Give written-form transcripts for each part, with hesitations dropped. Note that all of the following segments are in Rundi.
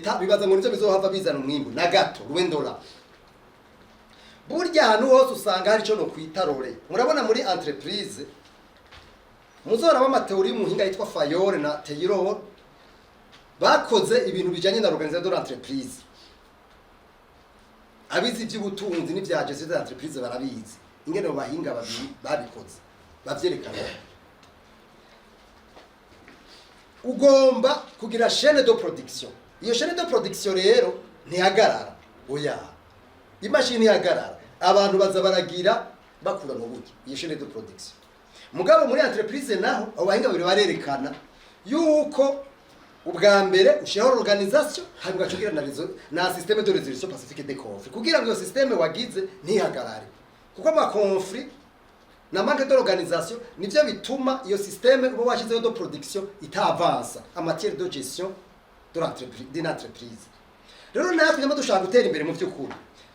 leta bibaza ngo nivyo bizohava bizana umwimbu na gato rwendora. Burya hano hose usanga hari cyo no kwitarore. Murabona muri entreprise muzora b'amateori y'umuhinga yitwa Fayore na Taylor bakoze ibintu bijanye na organisation de l'entreprise. Abizi by'ubutunzi n'ivya gestion de l'entreprise barabizi. Ingene bahinga babikoze bavyerekana. Ugomba kugira chaîne de production. Iyo chaîne de production rero ntihagarara. Oya. Imashini yagarara. Abantu baza baragira bakura mu buki. Iyo chaîne de production. Mugabo muri entreprise naho abahinga bari barerekana yuko ubwa mbere ushiraho organisation hanyuma ugacugira na système de résolution pacifique des conflits kugira ngo iyo système wagize ntihagarare kuko ama conflit na manque d'organisation nivyo bituma iyo système bo washizeho de production itavansa en matière de gestion de l'entreprise. Rero natwe nyama dushaka gutera imbere mu by'ukuri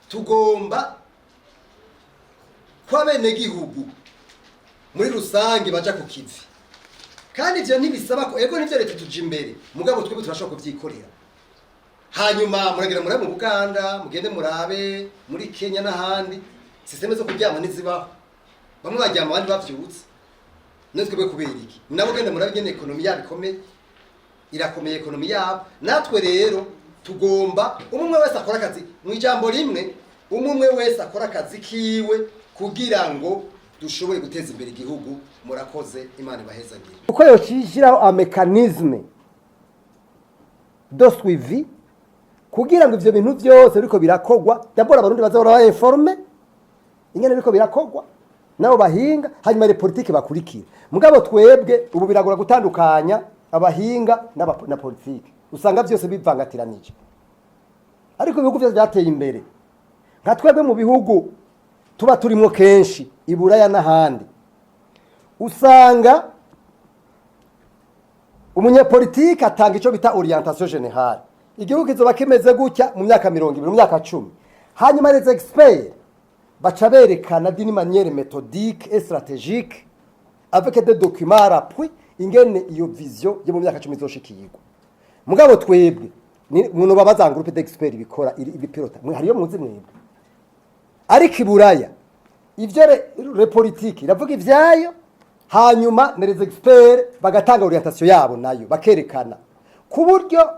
tugomba kwa bene gihugu muri rusange baja ku kivi. Kandi ivyo ntibisaba ko ego nivyo leta tuje imbere mugabo twebwe turashaka kuvyikorera. Hanyuma muragera muri mu Buganda mugende murabe muri Kenya n'ahandi systeme zo kuryama ntizibaho. Bamwe baryama abandi bavyutse. Natwe kubera iki? Nabo gende murabe gene ekonomi yabikomeye irakomeye ekonomi yabo. Natwe rero tugomba umwe wese akora akazi mu ijambo rimwe umwe wese akora akazi kiwe kugira ngo dushoboye guteza imbere igihugu. Murakoze Imana ibahezagire. Uko yoshishiraho a mechanisme do suivi kugira ngo ivyo bintu byose biriko birakogwa d'abord abarundi bazahora ba informe ingene biriko birakogwa nabo bahinga hanyuma ile politike bakurikira. Mugabo twebwe ubu biragora gutandukanya abahinga na politike. Usanga byose bivangatiranije. Ariko ibihugu byose byateye imbere nka twebwe mu bihugu tuba turimo kenshi iburaya n'ahandi usanga umunyepolitike atanga ico bita orientation générale. Igihugu kizoba kimeze gutya mu myaka 20 mu myaka 10 hanyuma les experts baca berekana d'une manière méthodique et stratégique avec des documents à appui ingene iyo vision yo mu myaka 10 izoshikirwa. Mugabo twebwe muno babaza groupe d'experts bikora ibipilota hariyo muzi mwebwe ariko iburaya ivyo le politique iravuga ivyayo hanyuma les experts bagatanga orientation yabo nayo bakerekana ku buryo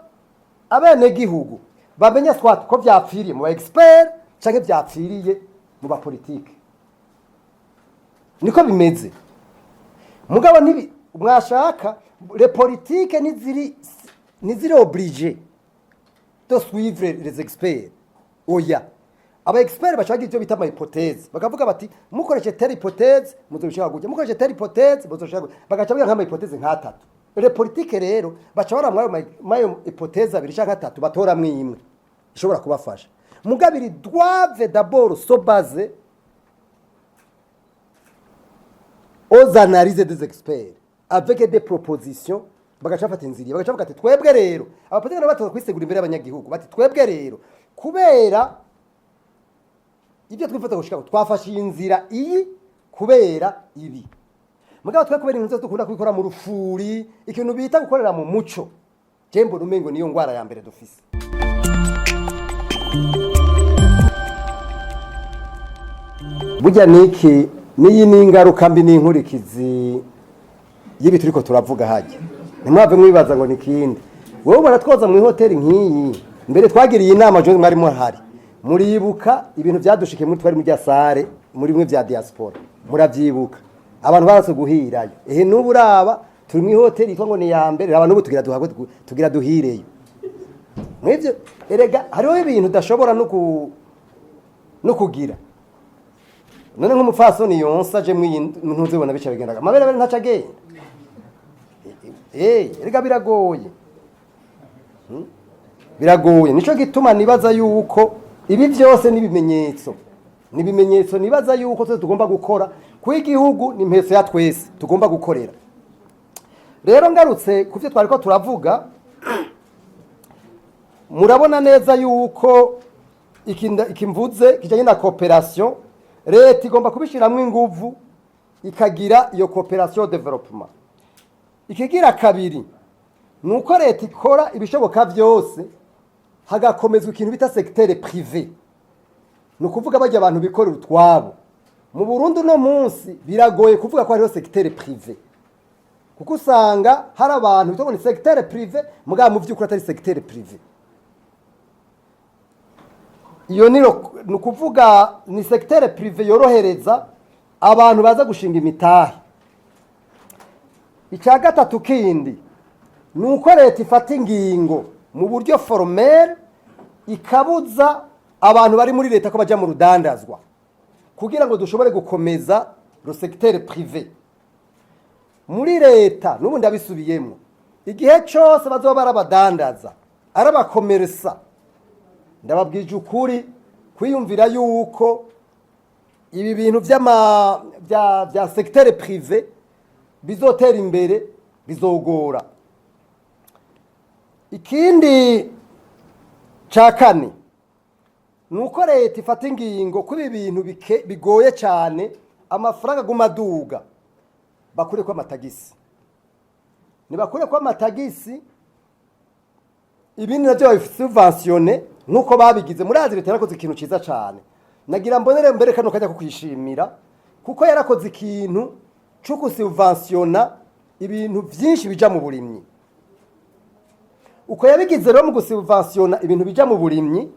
abene gihugu bamenya swat ko vyapfiriye mu expert canke vyapfiriye mu ba politique. Niko bimeze. Mugabo nibi mwashaka les politiques niziri obligé de suivre les experts. Oya. Aba expert bashaka ivyo bita ama hypothèse. Bakavuga bati mukoreshe telle hypothèse muzoshaka gutya. Mukoreshe telle hypothèse muzoshaka gutya. Bagaca biga nk'ama hypothèse nk'atatu. Les politiques rero bacabara mayo hypothèse abiri canke atatu batora mwimwe. Ishobora kubafasha. Mugabiri doivent d'abord se baser aux analyses des experts avec des propositions. Bagaca fata inzira bagaca bavuga ati twebwe rero abapolitike batoza kwisegura imbere y'abanyagihugu bati twebwe rero kubera ibyo twifata gushika twafashe inzira iyi kubera ibi. Mugabo twe kubera inzu dukunda kubikora mu rufuri ikintu bita gukorera mu muco jembo rumengo niyo ngwara ya mbere dufise. Burya niki niyi ningaruka mbi n'inkurikizi yibi turiko turavuga haje. Nimwave mwibaza ngo nikindi. Wowe baratwoza mu hoteli nkiyi mbere twagiriye inama jo mwari muhari. Muribuka ibintu byadushikiye muri twari mu ryasare muri mwe bya diaspora. Muravyibuka. Abantu barase guhirayo. N'ubu uraba turi mu hoteli itwa ngo ni ya mbere abantu ubu tugira duhireyo. Mwivyo erega hariho ibintu udashobora no kugira. None nk'umufasoni yonsa je ntuze bona bica bigendaga. Mabere ntaca agenda. Erega biragoye. Biragoye. Nico gituma nibaza yuko ibi byose nibimenyetso. Nibimenyetso nibaza yuko tugomba gukora ku igihugu ni mpese ya twese tugomba gukorera. Rero ngarutse kuvyo twariko turavuga murabona neza yuko ikimvuze kijanye na coopération leta igomba kubishiramwe inguvu ikagira iyo coopération development. Ikigira kabiri nuko leta ikora ibishoboka byose hagakomezwa ikintu bita secteur privé, ni ukuvuga bajya abantu bikorera utwabo. Mu Burundi no munsi biragoye kuvuga ko hariho secteur privé, kuko usanga hari abantu bitwa ni secteur privé mugabo mu vy'ukuri atari secteur privé. Iyo ni ukuvuga ni secteur privé yorohereza abantu baza gushinga imitahe. Icya gatatu kindi ni uko leta ifata ingingo mu buryo formel ikabuza abantu bari muri leta ko bajya mu rudandazwa kugira ngo dushobore gukomeza le secteur privé. Muri leta n'ubundi abisubiyemo igihe cyose bazoba barabadandaza arabakomeresa, ndababwije ukuri kwiyumvira yuko ibi bintu bya secteur privé bizotera imbere bizogora. Ikindi ca kane nuko leta ifata ingingo kuri ibintu bigoye cyane, amafaranga gumaduga bakure kwa amatagisi, nibakure kwa amatagisi, ibindi navyo babisubventione nkuko babigize. Murazi leta yarakoze ikintu ciza cyane, nagira mbonere mbere kano kajya kukwishimira kuko yarakoze ikintu cyo gusubventiona ibintu byinshi bija mu burimyi. Uko yabigize rero mu gusubventiona ibintu bija mu burimyi,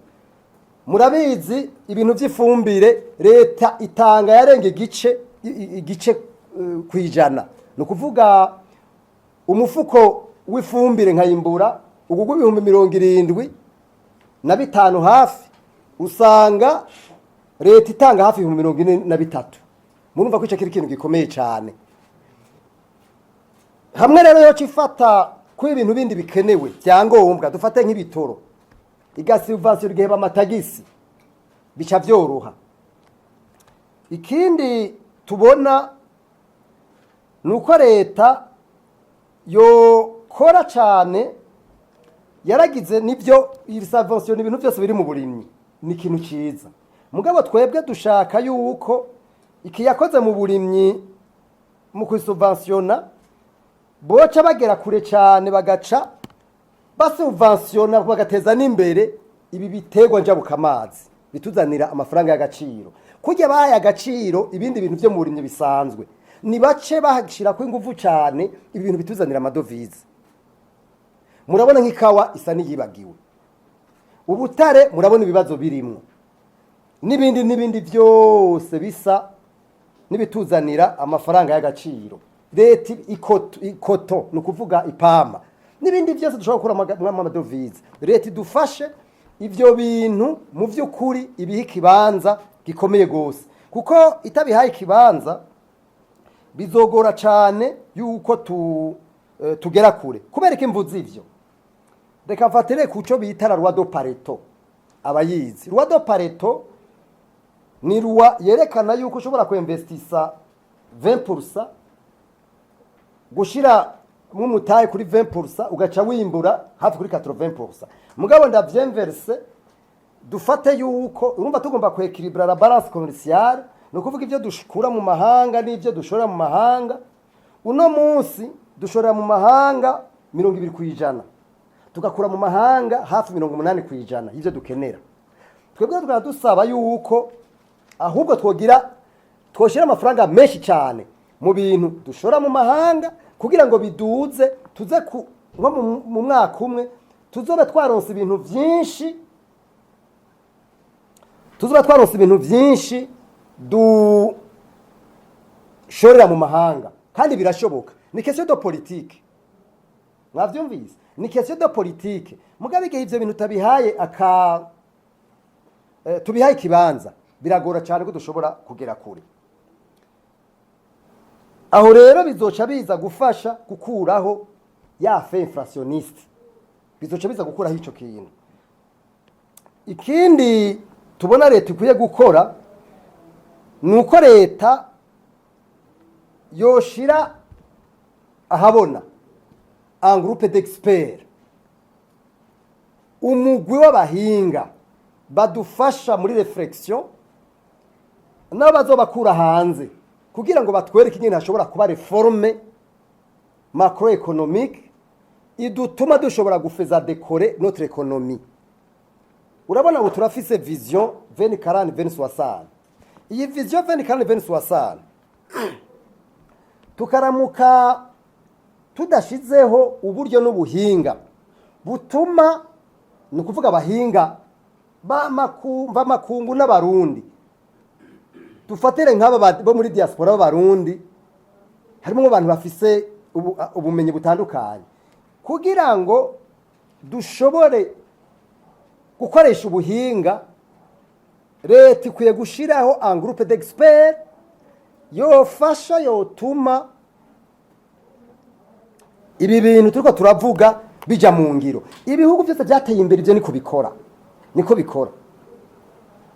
murabizi ibintu by'ifumbire leta itanga yarenge igice kwijana, no kuvuga umufuko w'ifumbire nkayimbura ugugu 75,000 hafi, usanga leta itanga hafi 43,000. Murumva ko icyo kintu gikomeye cyane. Hamwe rero yo cifata ko ibintu bindi bikenewe byangombwa, dufate nk'ibitoro, igasubvention igiheba amatagisi, bica byoroha. Ikindi tubona nuko leta yo kora cyane, yaragize nibyo iri subvention ibintu byose biri mu burimyi, ni ikintu cyiza. Mugabo twebwe dushaka yuko iki yakoze mu burimyi mu kwisubventiona boca bagera kure cyane, bagaca basubventiona bagateza n'imbere ibi biterwa njabuka amazi bituzanira amafaranga y'agaciro. Kujya bahaye agaciro ibindi bintu byo mu burimyi bisanzwe, ni bace bahashira ko ingufu cyane ibi bintu bituzanira amadovize. Murabona nk'ikawa isa n'iyibagiwe, ubutare murabona ibibazo birimo, n'ibindi byose bisa nibituzanira amafaranga y'agaciro. Leta ikoto no kuvuga ipama n'ibindi byose dushobora gukora amadovize. Leta idufashe ivyo bintu mu vy'ukuri ibiha ikibanza gikomeye gose, kuko itabihaye ikibanza bizogora cyane yuko tugera kure. Kubera ko imvuzi ivyo, reka mfatire kuco bita la loi de Pareto. Abayizi loi de Pareto ni loi yerekana yuko ushobora kuinvestisa 20%, gushira mu mutaye kuri 20%, ugaca wimbura hafi kuri 80%. Mugabo ndavyemverse dufate yuko urumva tugomba kwekilibra la balance commerciale, no kuvuga ivyo dushukura mu mahanga n'ivyo dushora mu mahanga. Uno munsi dushora mu mahanga 20%, tugakura mu mahanga hafi 80% y'ivyo dukenera. Twebwe tukadusaba yuko ahubwo twoshira amafaranga menshi cyane mu bintu dushora mu mahanga kugira ngo biduze, tuze nko mu mwaka umwe tuzobe twaronse ibintu byinshi, dushorera mu mahanga. Kandi birashoboka, ni question de politique. Mwavyumvise, ni question de politique. Mugabe igihe ivyo bintu tubihaye ikibanza, biragora cyane ko dushobora kugera kure. Aho rero bizoca biza gufasha gukuraho ya fe inflationniste, bizoca biza gukuraho ico kintu. Ikindi tubona leta ikwiye gukora nuko leta yoshira ahabona un groupe d'experts, umugwi w'abahinga badufasha muri reflexion nabo bazobakura hanze kugira ngo batwereke ingene hashobora kuba reforme macroéconomique idutuma dushobora gufeza décorer notre économie. urabona ubu turafise vision 2040 2060. Iyi vision 2040 2060 tukaramuka tudashizeho uburyo n'ubuhinga butuma ni ukuvuga abahinga b'amakungu n'abarundi, dufatire nk'aba bo muri diaspora b'abarundi, harimo abantu bafise ubumenyi butandukanye, kugira ngo dushobore gukoresha ubuhinga. Leta ikwiye gushiraho un groupe d'experts yofasha yotuma ibi bintu turiko turavuga bija mu ngiro. Ibihugu byose byateye imbere ibyo niko bikora.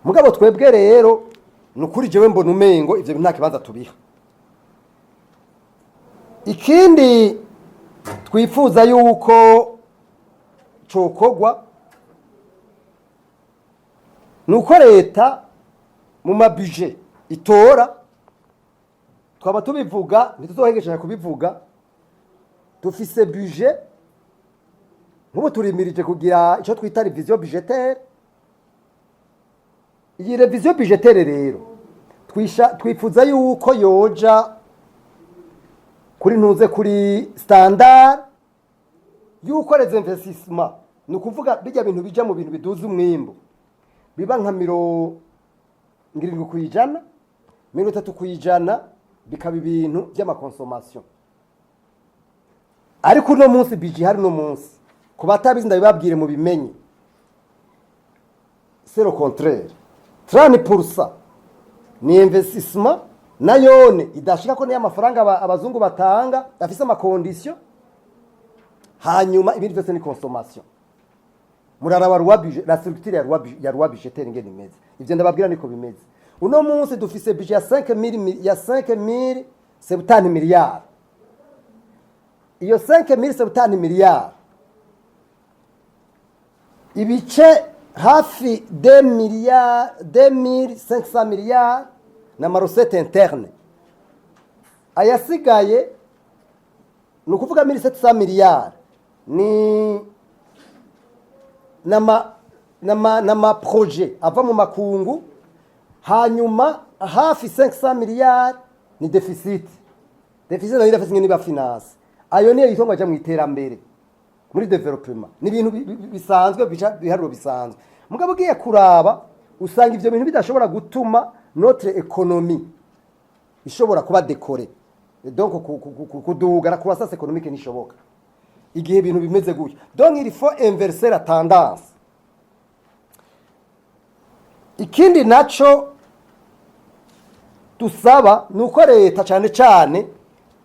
Mugabo twebwe rero nukuri jewe mbona umengo ivyo nta kibanza tubiha. Ikindi twifuza yuko cokogwa nuko leta mu mabije itora, twaba tubivuga ntituzohegeshanya kubivuga, dufise budget nk'ubu turimirije kugira icyo twita revision budgetaire. Iyi revision budgetaire rero twifuza yuko yoja kuri standard yuko les investissements, ni ukuvuga bijya bintu bija mu bintu biduza umwimbo biba nka 70%, 30% bikaba ibintu by'amakonsommation. Ariko uno munsi biji hari no munsi kubatabizi ndabibabwire mu bimenye, c'est le contraire. 30% ni investissement nayone idashika ko niya amafaranga abazungu batanga afise amakondition, hanyuma ibindi byose ni consommation. Muraraba la structure ya roi budgetaire ngene imeze, ivyo ndababwira niko bimeze. Uno munsi dufise budget ya 5070 miliyari. Iyo 5070 miliyari ibice hafi 2500 miliyari na marosete interne. Ayasigaye ni ukuvuga 1700 miliyari ni nama projet ava mu makungu, hanyuma hafi 500 miliyari ni deficit nayo irafise ngene ba finance. Ayo niyo yitwa ngo mu iterambere muri development, ni ibintu bisanzwe biharuro bisanzwe. Mugabo ugiye kuraba usanga ivyo bintu bidashobora gutuma notre économie ishobora kuba décorée, donc kuduga na croissance économique nishoboka igihe ibintu bimeze gutyo. Donc il faut inverser la tendance. Ikindi naco tusaba nuko leta cyane cyane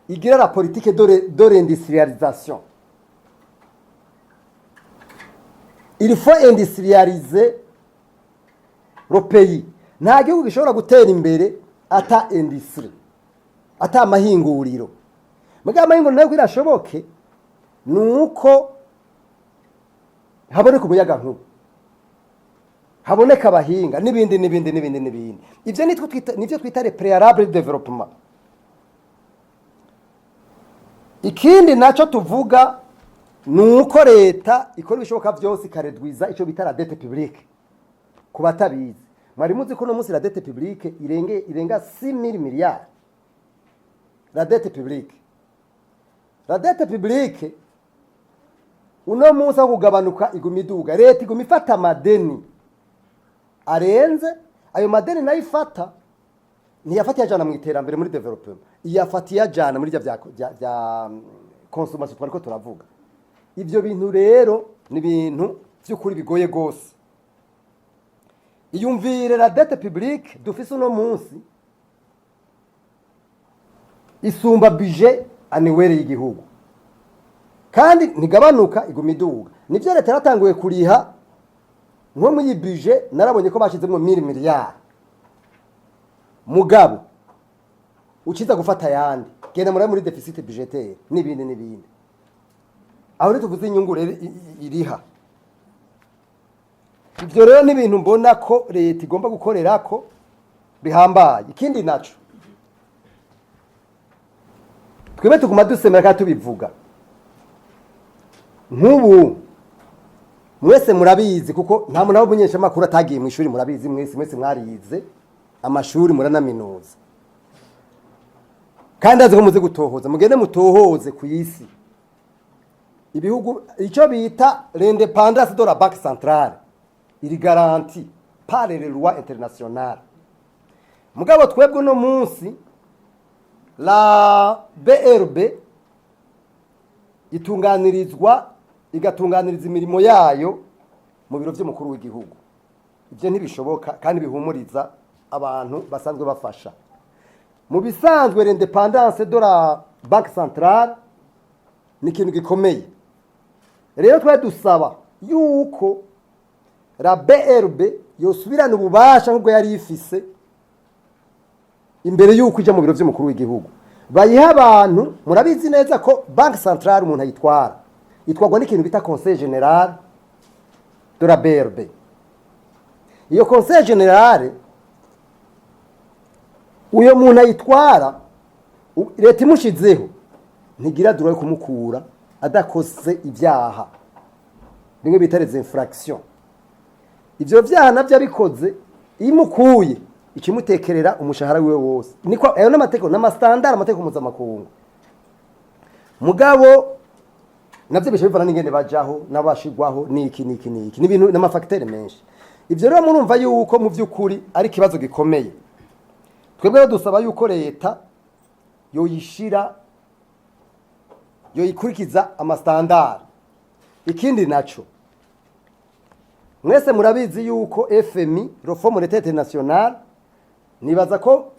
igira la politique de réindustrialisation. Il faut industrialiser le pays. Nta gihugu gishobora gutera imbere ata industrie, ata mahinguriro. Muga mahinguriro nayo irashoboke nuko haboneka umuyaga nkuba, haboneka abahinga n'ibindi. Ivyo nivyo twita le préalable de développement. Ikindi naco tuvuga nuko leta ikora ibishoboka byose ikaredwiza ico bita la dette publique. Kubatabizi mwari muzi ko no munsi la dette publique irenga 6000 miliyari. La dette publique uno munsi aho kugabanuka igumiduga, leta iguma ifata amadeni arenze. Ayo madeni nayo ifata ntiyafatiye ajana mu iterambere muri development, iyafatiye ajana muri bya consommation twariko turavuga. Ivyo bintu rero ni bintu by'ukuri bigoye gose. Iyumvire la dette publique dufise uno munsi isumba budget annuel y'igihugu, kandi ntigabanuka igumiduga. Nivyo leta yaratanguye kuriha nko muri budget, narabonye ko bashizemo 1000 miliyari. Mugabo ukiza gufata yandi genda muri deficit budgetaire n'ibindi. Aho tuvuze inyungu rero iriha. Ivyo rero ni ibintu mbona ko leta igomba gukorerako bihambaye. Ikindi naco twebe tuguma dusemera kandi tubivuga nk'ubu mwese murabizi kuko nta muntu w'umunyesha makuru atagiye mu ishuri murabizi mwese mwarize amashuri muranaminuza kandi azi ko muzi gutohoza mugende mutohoze ku isi ibihugu icyo bita l'indépendance de la banque centrale iri garanti par les lois internationales mugabo twebwe no munsi la BRB igatunganiriza imirimo yayo mu biro by'umukuru w'igihugu ibyo ntibishoboka kandi bihumuriza abantu basanzwe bafasha mu bisanzwe l'indépendance de la banque centrale ni ikintu gikomeye rero twari dusaba yuko la BRB yosubirana ububasha nk'ubwo yari ifise imbere yuko ijya mu biro by'umukuru w'igihugu bayiha abantu murabizi neza ko banque centrale umuntu ayitwara itwagwa n'ikintu bita conseil général de la BRB iyo conseil général uyo muntu ayitwara leta imushizeho ntigira dura yo kumukura adakoze ibyaha bimwe bita les infractions ivyo vyaha navyo abikoze imukuye ikimutekerera umushahara wiwe wose niko ayo n'amategeko n'amastandard amategeko mpuzamakungu mugabo navyo bishe bivana n'ingene bajaho n'abashigwaho niki n'ibintu n'amafacteur menshi ivyo rero murumva yuko mu vy'ukuri ari kibazo gikomeye twebwe dusaba yuko leta yoyikurikiza amastandard ikindi naco mwese murabizi yuko FMI Fonds monétaire international nibaza ko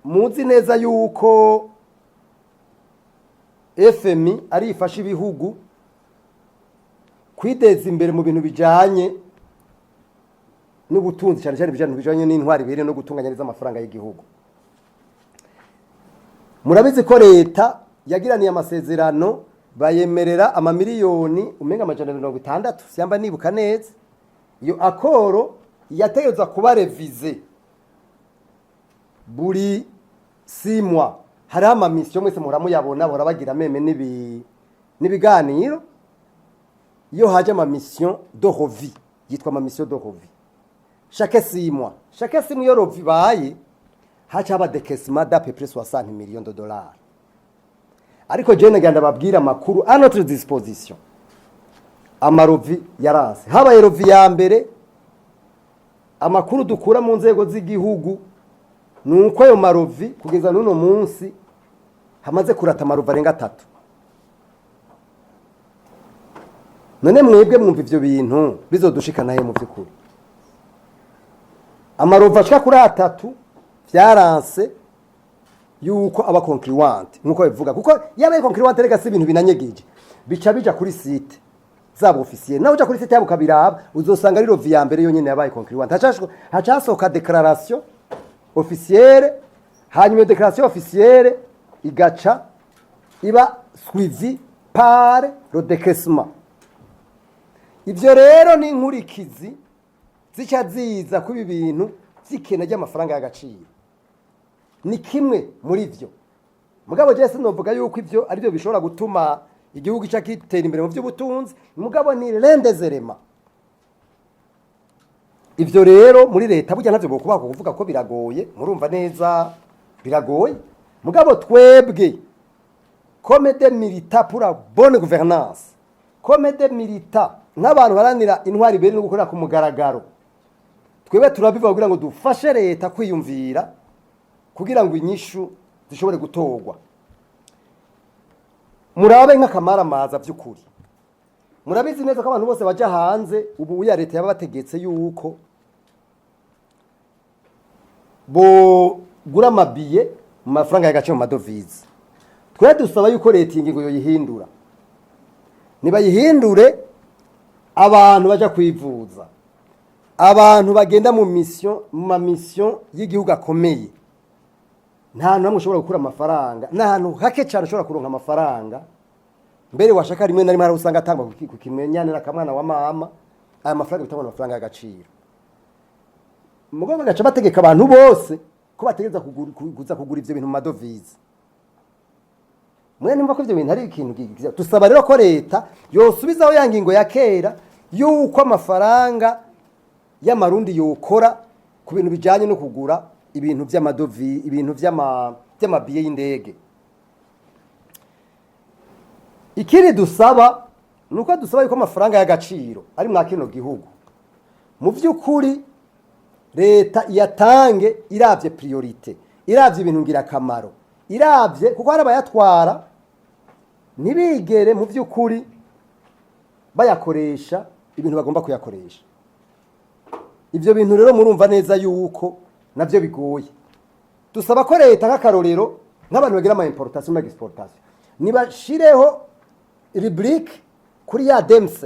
muzi neza yuko FMI ari ifasha ibihugu kwiteza imbere mu bintu bijanye n'ubutunzi cyane cyane bijanye n'intwari bire no gutunganya neza amafaranga y'igihugu murabizi ko leta yagiraniye amasezerano bayemerera amamiliyoni umenga amajana 60 syamba nibuka neza iyo akoro yategeza kuba revize buri 6 mois hari ama mission mwese muramuyabona borabagira meme nibiganiro iyo haje ama mission de revue yitwa ama mission de revue chaque 6 mois iyo revue baye hacha aba décaissement d'à peu près 60 millions de dollars ariko je naganda babwira makuru à notre disposition amarovi yaranse habaye rovi ya mbere amakuru dukura mu nzego z'igihugu nuko ayo marovi kugeza nuno munsi hamaze kurata amarovi arenga 3 none mwebwe mwumva ivyo bintu bizodushikana he mu vy'ukuri amarovi ashika kuri 3 vyaranse yuko aba concurrent nkuko bivuga kuko yabaye concurrent rega si ibintu binanyegeje bica bija kuri site zabo officier naho uja kuri site yabo kabiraba uzosanga ari rovi ya mbere yonyene yabaye concurrent hacasoka declaration officielle hanyuma declaration officielle igaca iba suivi par le décaissement ivyo rero ni inkurikizi zica ziza ku ibintu zikena ry'amafaranga y'agaciro ni kimwe muri vyo mugabo je sinovuga yuko ivyo ari byo bishobora gutuma igihugu cya kitera imbere mu by'ubutunzi mugabo ni rendezerema ivyo rero muri leta burya ntavyo bokuba kuvuga ko biragoye murumva neza biragoye mugabo twebwe comme des militants pour la bonne gouvernance comme des militants nk'abantu baranira intwari bere no gukora ku mugaragaro twebwe turabivuga kugira ngo dufashe leta kwiyumvira kugira ngo inyishu zishobore gutorwa murabe nk'akamara maza by'ukuri murabizi neza ko abantu bose baje hanze ubu ya leta yabategetse yuko bo gura mabiye mu mafaranga y'agaciro mu madovize twe dusaba yuko leta ingingo yo yihindura niba yihindure abantu baje kwivuza abantu bagenda mu mission y'igihugu akomeye nta namwe ushobora gukura amafaranga n'ahantu hake cyane ushobora kuronka amafaranga mbere washaka rimwe na rimwe hari usanga atangwa ku kimenyane n'akamwana wa mama aya mafaranga bitangwa amafaranga y'agaciro mugomba gaca bategeka abantu bose ko bategeza kugura ivyo bintu mu madovize mwe nimba ko ivyo bintu ari ikintu gikiza tusaba rero ko leta yosubizaho ya ngingo ya kera yuko amafaranga y'amarundi yokora ku bintu bijanye no kugura ibintu vy'amadovi ibintu vy'amabiye y'indege. Ikiri dusaba nuko dusaba yuko amafaranga y'agaciro ari mwa kino gihugu mu vy'ukuri leta yatange iravye priorite iravye ibintu ngira kamaro iravye kuko hari abayatwara ntibigere mu vy'ukuri bayakoresha ibintu bagomba kuyakoresha. Ivyo bintu rero murumva neza yuko navyo bigoye. Dusaba ko leta nk'akarorero nk'abantu bagira ama importation na exportation nibashireho rubrique kuri ya DEMS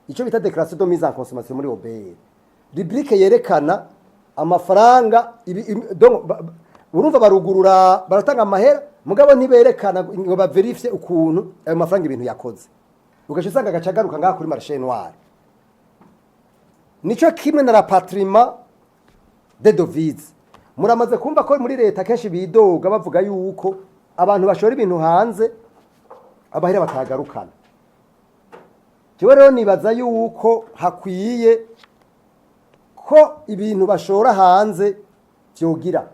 ico bita déclaration de mise en consommation muri OBR, rubrique yerekana amafaranga urumva barugurura baratanga amahera mugabo ntiberekana ngo baverifye ukuntu ayo mafaranga ibintu yakoze ugaca usanga agacagaruka ngaha kuri marché noir. Nico kimwe na rapatriement de devises. Muramaze kumva ko muri leta kenshi bidoga bavuga yuko abantu bashora ibintu hanze abahera batagarukana. Jewe rero nibaza yuko hakwiye ko ibintu bashora hanze byogira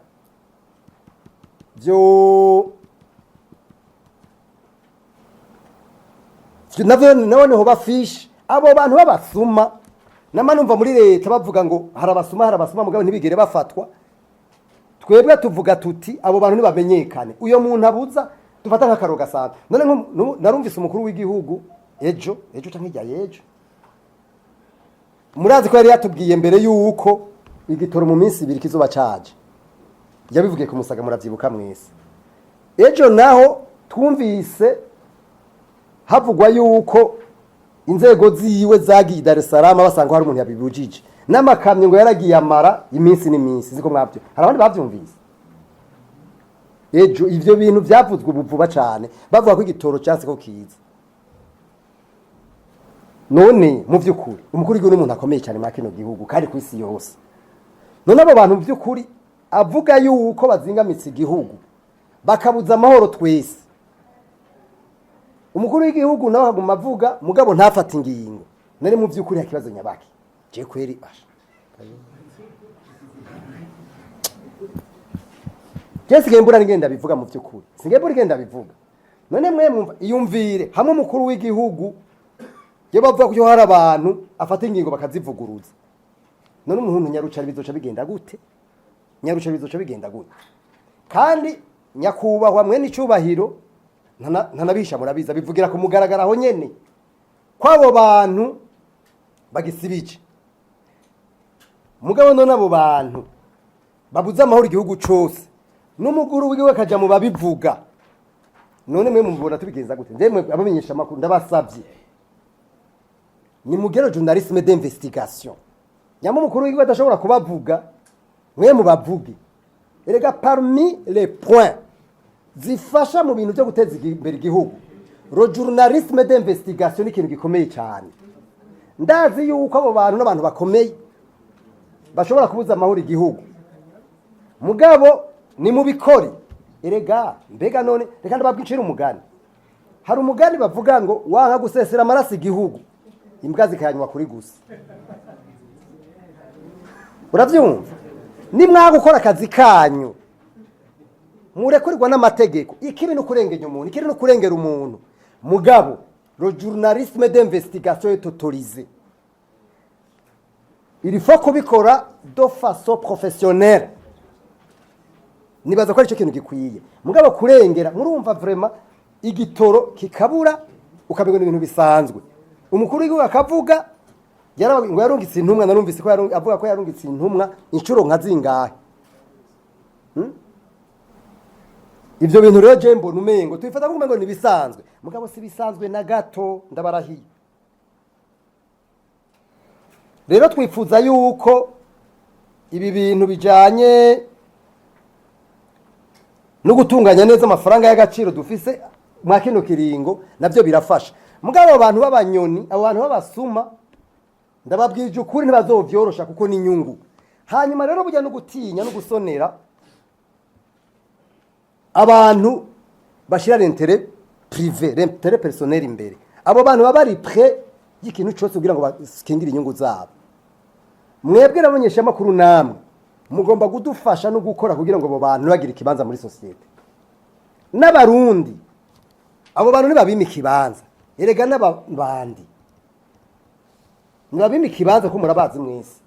navyo noneho bafish abo bantu babasuma namanumva muri leta bavuga ngo harabasuma mugabo ntibigere bafatwa. Twebwe tuvuga tuti abo bantu ntibamenyekane uyo muntu abuza dufata nk'akaroga sana. None narumvise umukuru w'igihugu ejo canke ijya yejo murazi ko yari yatubwiye mbere yuko igitoro mu minsi 2 kizoba caje yabivugiye ku Musaga muravyibuka mwese. Ejo naho twumvise havugwa yuko inzego ziwe zagiye Dar es Salaam basanga hari umuntu yabibujije n'amakamyo ngo yaragiye amara iminsi n'iminsi ziko mwabyo hari abandi bavyumvise. Ejo ivyo bintu vyavuzwe ubuvuba cyane bavuga ko igitoro cyase ko kiza. None mu vy'ukuri umukuru w'igihugu n'umuntu akomeye cyane mu kino gihugu kandi ku isi yose. None abo bantu mu vy'ukuri avuga yuko bazingamitse igihugu bakabuza amahoro twese. Umukuru w'igihugu nawe aguma avuga mugabo ntafata ingingo. Nari mu vy'ukuri hakibazo nyabaki. Je kweri basha. Jesi gembura ngenda bivuga mu vy'ukuri. Singembura ngenda bivuga. None mwe mwumva iyumvire hamwe umukuru w'igihugu ye bavuga ko hari abantu afata ingingo bakazivuguruza. None umuntu nyaruca bizoca bigenda gute? Nyaruca bizoca bigenda gute? Kandi nyakubahwa mwe n'icubahiro ntanabisha murabiza bivugira ku mugaragara aho nyene kwabo bantu bagisibije. Mugabo none abo bantu babuza amahoro igihugu cose n'umuguru w'igihugu akaja mu babivuga. None mwe mubona tubigenza gute? Ndemwe abamenyesha makuru ndabasavye ni mugero journalisme d'investigation. Nyamo mukuru w'igihugu adashobora kubavuga mwe mubavuge. Erega parmi les points zifasha mu bintu byo guteza imbere igihugu ro journalisme d'investigation ni ikintu gikomeye cyane. Ndazi yuko abo bantu n'abantu bakomeye bashobora kubuza amahoro igihugu mugabo ni mu bikori. Erega mbega none reka ndababwicira umugani. Hari umugani bavuga ngo wanka gusesera amaraso igihugu imbwa zikayanywa kuri gusa. Uravyumva? Nimwa gukora akazi kanyu murekurwa n'amategeko ikibi no kurengenya umuntu ikiri no kurengera umuntu mugabo le journalisme d'investigation est autorisé. Il faut kubikora de façon professionnelle. Nibaza ko ari cyo kintu gikwiye mugabo kurengera murumva vraiment igitoro kikabura ukabigona ibintu bisanzwe. Umukuru w'igihugu akavuga ngo yarungitse intumwa narumvise ko avuga ko yarungitse intumwa incuro nka zingahe. Ivyo bintu rero je mbona umengo twifata ko umengo ni bisanzwe mugabo si bisanzwe na gato ndabarahiye. Rero twifuza yuko ibi bintu bijanye no gutunganya neza amafaranga y'agaciro dufise mwa kino kiringo navyo birafasha mugabo abantu b'abanyoni abo bantu b'abasuma ndababwije ukuri ntibazovyorosha kuko ni inyungu. Hanyuma rero burya no gutinya no gusonera abantu bashira rentere privé l'intérêt personnel imbere abo bantu baba bari près y'ikintu cyose kugira ngo bakingire inyungu zabo mwebwe nabonyesha amakuru namwe mugomba kudufasha no gukora kugira ngo abo bantu bagire ikibanza muri societe n'abarundi abo bantu nibabima ikibanza erega n'abandi nibabima ikibanza ko murabazi mwese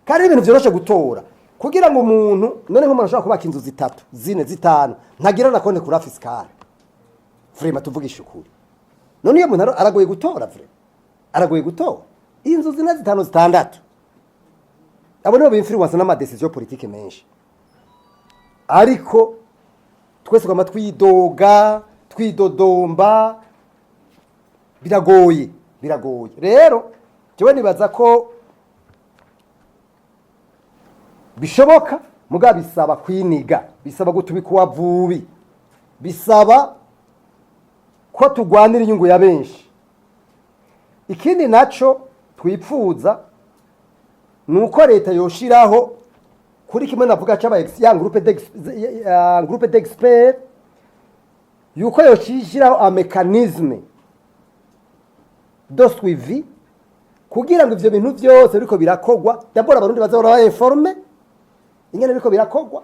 kandi ibintu byoroshe gutora kugira ngo umuntu none nk'umuntu ashobora kubaka inzu 3 4 5 ntagira na konte kuri fiscale vraiment tuvugisha ukuri none iyo umuntu aragoye gutora vraiment aragoye gutora inzu 4 5 6 abo nibo b'influence n'ama decision politique menshi ariko twese kwama twidodomba biragoye rero jewe nibaza ko bishoboka muga bisaba kwiniga bisaba gutubika wavubi bisaba ko tugwanira inyungu ya benshi ikindi naco twipfuza nuko leta yoshiraho kuri kimwe navuga cyaba groupe d'experts yuko yoshiraho a mécanisme de suivi kugira ngo ivyo bintu byose biriko birakogwa d'abord abarundi bazahora informe ingene biriko birakogwa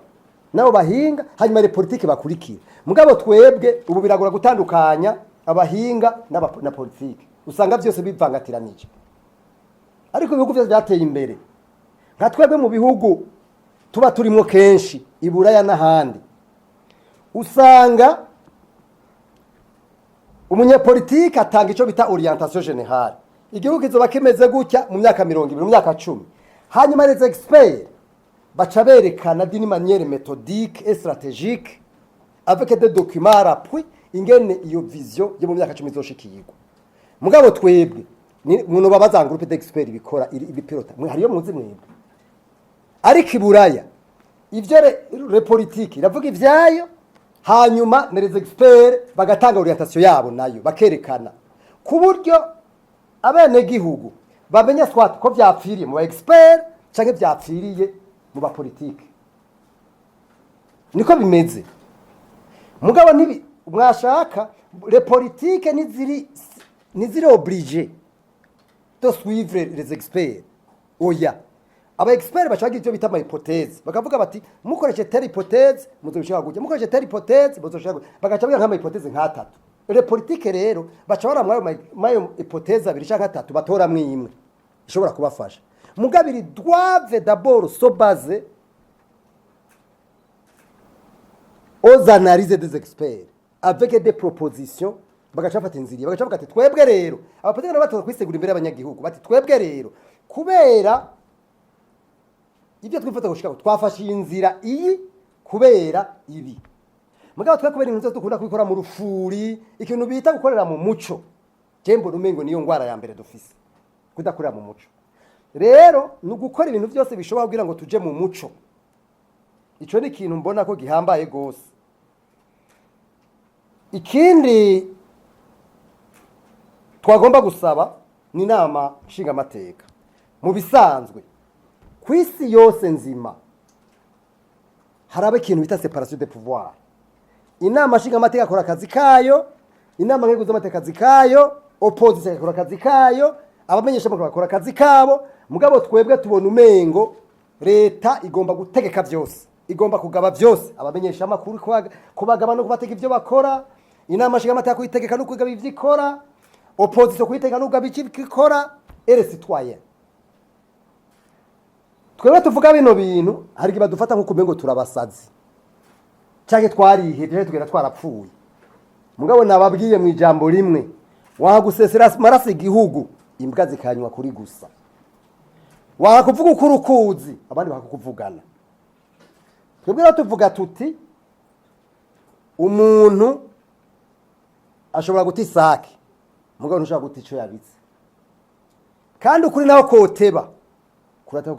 nabo bahinga hanyuma le politique bakurikira mugabo twebwe ubu biragora gutandukanya abahinga na politique usanga byose bivangatiranije ariko ibihugu byose byateye imbere nka twebwe mu bihugu tuba turimo kenshi iburaya n'ahandi usanga umunyapolitike atanga ico bita orientation générale igihugu kizoba kimeze gutya mu myaka 20 mu myaka 10 hanyuma les experts baca berekana d'une manière méthodique et stratégique avec des documents à l'appui ingene iyo vision yo mu myaka 10 izoshikirwa mugabo twebwe muno babaza groupe d'experts bikora ibipilota hariyo muzi mwebwe ariko iburaya ivyo le politique iravuga ivyayo hanyuma les experts bagatanga orientation yabo nayo bakerekana ku buryo abene gihugu bamenya swat ko vyapfiriye mu expert canke vyapfiriye mu ba politique niko bimeze mugabo nibi mwashaka les politiques niziri obligé de suivre les experts oya aba expert bacagira ivyo bita ama hypothèse bakavuga bati mukoreshe telle hypothèse muzoshaka gutya mukoreshe telle hypothèse muzoshaka bagaca biga nk'ama hypothèse nka 3 les politiques rero baca bara mayo hypothèse abiri canke 3 batora mwimwe ishobora kubafasha mugabiri doivent d'abord se baser aux analyses des experts avec des propositions bagaca fata inzira bagaca bavuga ati twebwe rero abapolitike batoza kwisegura imbere y'abanyagihugu bati twebwe rero kubera ibyo twifata gushika twafashe inzira iyi kubera ibi mugabo twe kubera inzu dukunda kubikora mu rufuri ikintu bita gukorera mu muco jembo rumengo niyo ngwara ya mbere dufise kudakorera mu muco rero no gukora ibintu byose bishobora kugira ngo tuje mu muco ico ni ikintu mbona ko gihambaye gose ikindi twagomba gusaba ni nama nshinga amateka mu bisanzwe kwisi yose nzima haraba ikintu bita séparation des pouvoirs inama nshinga amateka akora akazi kayo inama nkego z'amateka akazi kayo opposition akora akazi kayo abamenyesha amakuru bakora akazi kabo mugabo twebwe tubona umengo leta igomba gutegeka byose igomba kugaba byose abamenyesha amakuru kubagaba no kubateka ivyo bakora inama nshinga amateka kuyitegeka no kugaba ivyo ikora opposition kuyitegeka no kugaba ivyo ikora et citoyen twebwe tuvuga bino bintu hari giba dufata nko kumengo turabasazi cyane twarihe tugera twarapfuye mugabo nababwiye mu ijambo rimwe wahagusesera marase igihugu imbwa zikanywa kuri gusa wakuvuga ukuri ukuzi abandi bakukuvugana twebwe tuvuga tuti umuntu ashobora guta isake mugabo ntushobora guta ico yabitse kandi ukuri naho koteba kurata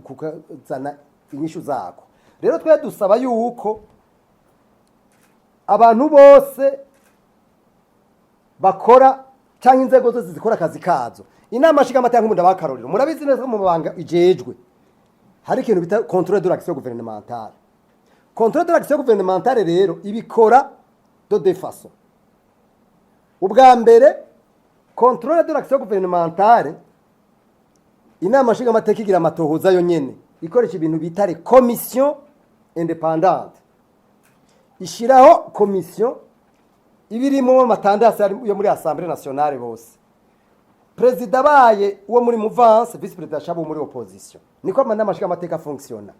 kukazana inyishu zako rero twe dusaba yuko abantu bose bakora cyangwa inzego zose zikora akazi kazo inama nshinga amateka nk'umuntu abakarorero murabizi neza ko mu mabanga ijejwe hari ikintu bita contrôle de l'action gouvernementale contrôle de l'action gouvernementale rero ibikora de deux façons. Ubwa mbere contrôle de l'action gouvernementale inama nshinga amateka igira amatohoza yo nyene ikoresha ibintu bitare commission indépendante ishiraho commission ibirimo amatandasi yo muri Assemblée nationale bose president baye uwo muri mouvance vice president shabo muri opposition niko amanama nshinga amateka fonctionna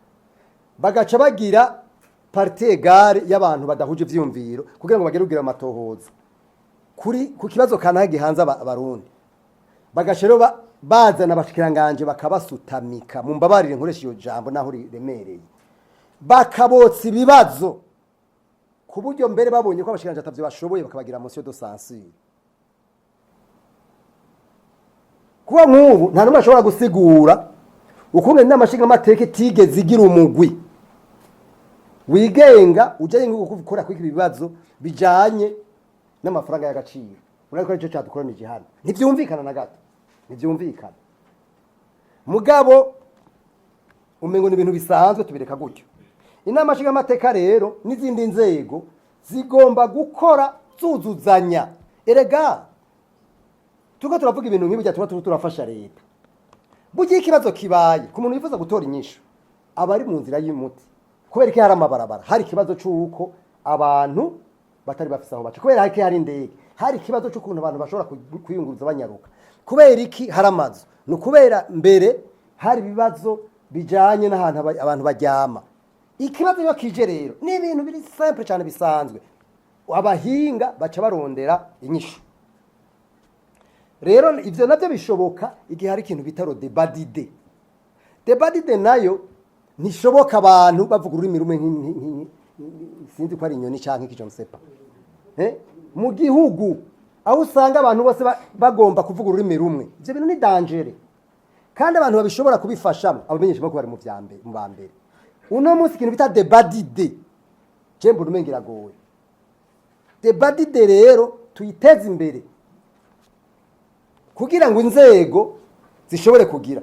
bagaca bagira parti égale y'abantu badahuje ivyumviro kugira ngo bagere kugira amatohoza ku kibazo kanage hanze abarundi bagashero bazana abashikiranganje bakabasutamika mu mbabarire nkoresha iyo jambo naho riremereye bakabotsa ibibazo ku buryo mbere babonye ko abashikiranganje atavyo bashoboye bakabagira monsieur de censure kuba nk'ubu nta numwe ashobora gusigura ukuntu n'amashinga amateka tigeze igira umugwi wigenga ujye gukora kwiki bibazo bijanye n'amafaranga y'agaciro urako ico cyadukoranije hano ntivyumvikana na gato ntivyumvikana mugabo umengo ni ibintu bisanzwe tubireka gutyo inama nshinga amateka rero n'izindi nzego zigomba gukora zuzuzanya erega tuko turavuga ibintu nk'ibi cyatuma turafasha leta bugiye ikibazo kibaye ku muntu yifuza gutora inyishu abari mu nzira y'umuti kubera ko hari amabarabara hari ikibazo cy'uko abantu batari bafise aho baca kubera hari indege hari ikibazo cy'ukuntu abantu bashobora kuyunguruza banyaruka kubera iki hari amazu ni kubera mbere hari ibibazo bijanye n'ahantu abantu baryama ikibazo yo kije rero ni ibintu biri simple cyane bisanzwe abahinga baca barondera inyishu rero ivyo navyo bishoboka igihe hari ikintu bitaro débat d'idée nayo nishoboka abantu bavuga ururimi rumwe sinzi ko ari inyoni canke iki je sepa mu gihugu aho usanga abantu bose bagomba kuvuga ururimi rumwe ivyo bintu ni danger kandi abantu babishobora kubifashamo abamenyesha bako bari mu bambere uno munsi ikintu bita débat d'idée je mbona umengira gowe débat d'idée rero tuyiteze imbere kugira ngo inzego zishobore kugira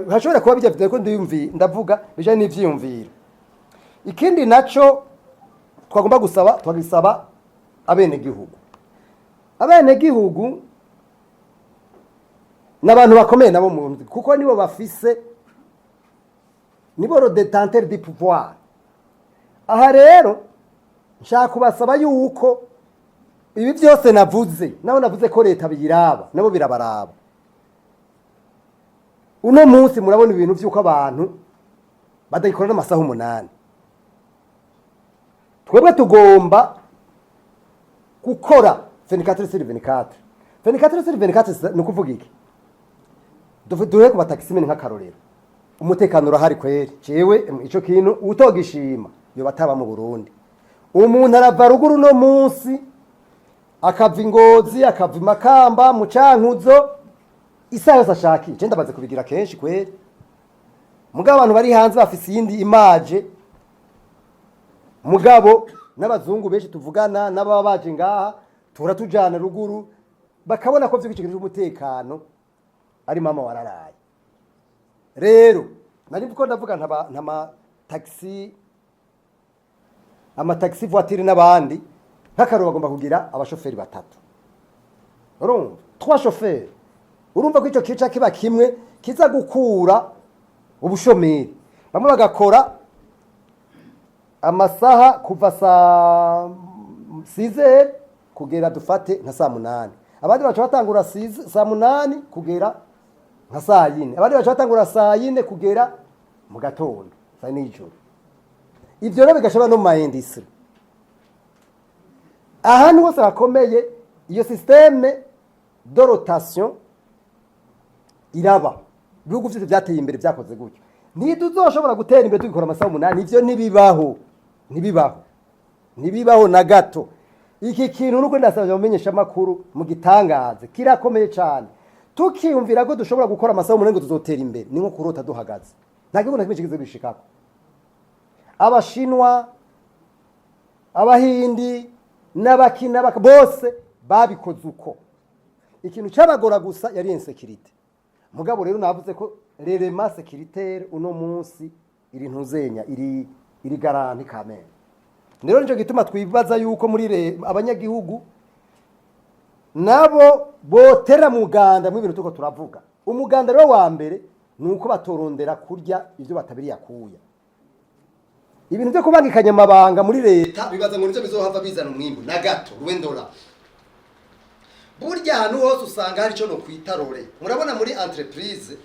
hashobore kuba bijya ko ndavuga bijanye n'ivyiyumviro ikindi naco twagomba twagisaba abene gihugu n'abantu bakomeye nabo mu nzi kuko nibo bafise nibo le détenteur du pouvoir aha rero nshaka kubasaba yuko ibi byose navuze ko leta biyiraba nabo birabaraba uno munsi murabona ibintu by'uko abantu badayikorana amasaha 8 twebwe tugomba gukora 24/24 ni ukuvuga iki duhe ku batakisimeni nk'akarorero umutekano urahari kweri jewe ico kintu utogishima yo bataba mu Burundi umuntu arava ruguru no munsi akava Ingozi akava Makamba mu Cankuzo isaha yose ashaki je ndabaze kubigira kenshi kweri mugabo abantu bari hanze bafise yindi image mugabo n'abazungu benshi tuvugana n'ababa baje ngaha turatujana ruguru bakabona ko vy'icyo kintu cy'umutekano ari mama wararaye rero nari mvuko ndavuga ntama taxi ama taxi voiture n'abandi nk'akaro bagomba kugira abashoferi batatu urumva 3 chauffeurs urumva ko icyo kica kiba kimwe kiza gukura ubushomeri bamwe bagakora amasaha kuva saa 6 kugera dufate nka saa 8 abandi bacha batangura saa 8 kugera nka saa 4 abandi bacha batangura saa 4 kugera mu gatondo saa nijoro ivyo rero bigashaba no mu industry ahantu hose hakomeye iyo systeme de rotation iraba bihugu byose byateye imbere byakoze gutyo ntiduzoshobora gutera imbere tugikora amasaha 8 ivyo ntibibaho na gato iki kintu nuko ndasabye bamenyesha amakuru mu gitangaze kirakomeye cyane tukiyumvira ko dushobora gukora amasaha 8 ngo tuzotera imbere ni nko kurota duhagaze nta gihugu nakimwe kigize bishikako abashinwa abahindi n'abakina bose babikoze uko ikintu cyabagora gusa yari insécurité mugabo rero navuze ko rerema sécuritaire uno munsi iri ntuzenya iri garanti kamere rero nico gituma twibaza yuko muri abanyagihugu nabo botera muganda mu bintu tuko turavuga. Umuganda rero wa mbere nuko batorondera kurya ivyo batabiriye akuya. Ibintu byo kubangikanya amabanga muri leta bibaza ngo nizo bizohava bizana umwimbu na gato ruwendora. Burya hano hose usanga hari cyo no kwitarore. Murabona muri entreprise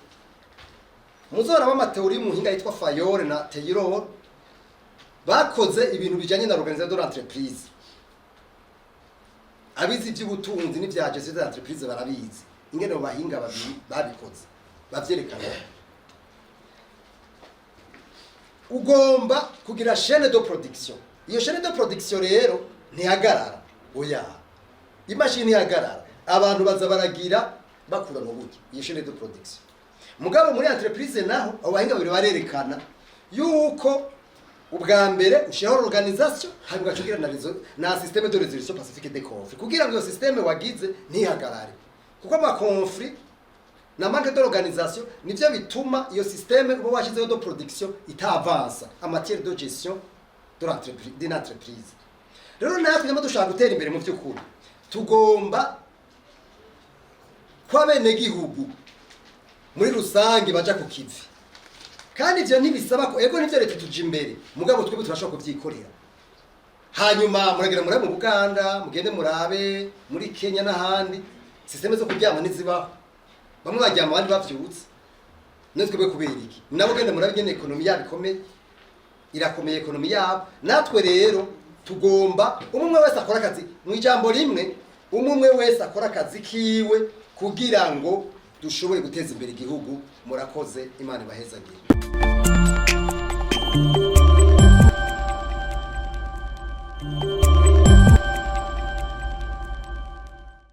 muzora b'amateori muhinga yitwa Fayore na Teyiro bakoze ibintu bijanye na organisation d'entreprise. Abizi by'ubutunzi n'ivya gestion d'entreprise barabizi. Ingene bahinga babikoze. Bavyerekana. Ugomba kugira chaîne de production. Iyo chaîne de production rero ntihagarara. Oya. Imashini ihagarara. Abantu baza baragira bakura mu buki. Iyo chaîne de production. Mugabo muri entreprise naho abahinga babiri barerekana yuko ubwa mbere ushiraho organisation hanyuma ugacugira na système de résolution pacifique des conflits kugira ngo iyo système wagize ntihagarare. Kuko ama conflit na manque d'organisation nivyo bituma iyo système uba washizeho de production itavansa en matière de gestion de l'entreprise. Rero natwe nyama dushaka gutera imbere mu vy'ukuri tugomba kwa bene gihugu muri rusangi baja ku kivi. Kandi ivyo ntibisaba ko ego nivyo leta tuje imbere mugabo twebwe turashobora kuvyikorera. Hanyuma muragira muri mu Buganda mugende murabe muri Kenya n'ahandi systeme zo kuryama nizibaho. Bamwe baryama abandi bavyutse. Natwe twebwe kubera iki? Nabo gende murabe gene economy yabikomeye. Irakomeye economy yabo. Natwe rero tugomba umwe wese akora akazi mu ijambo rimwe umwe wese akora akazi kiwe kugira ngo dushobore guteza imbere igihugu. Murakoze, Imana ibahezagire.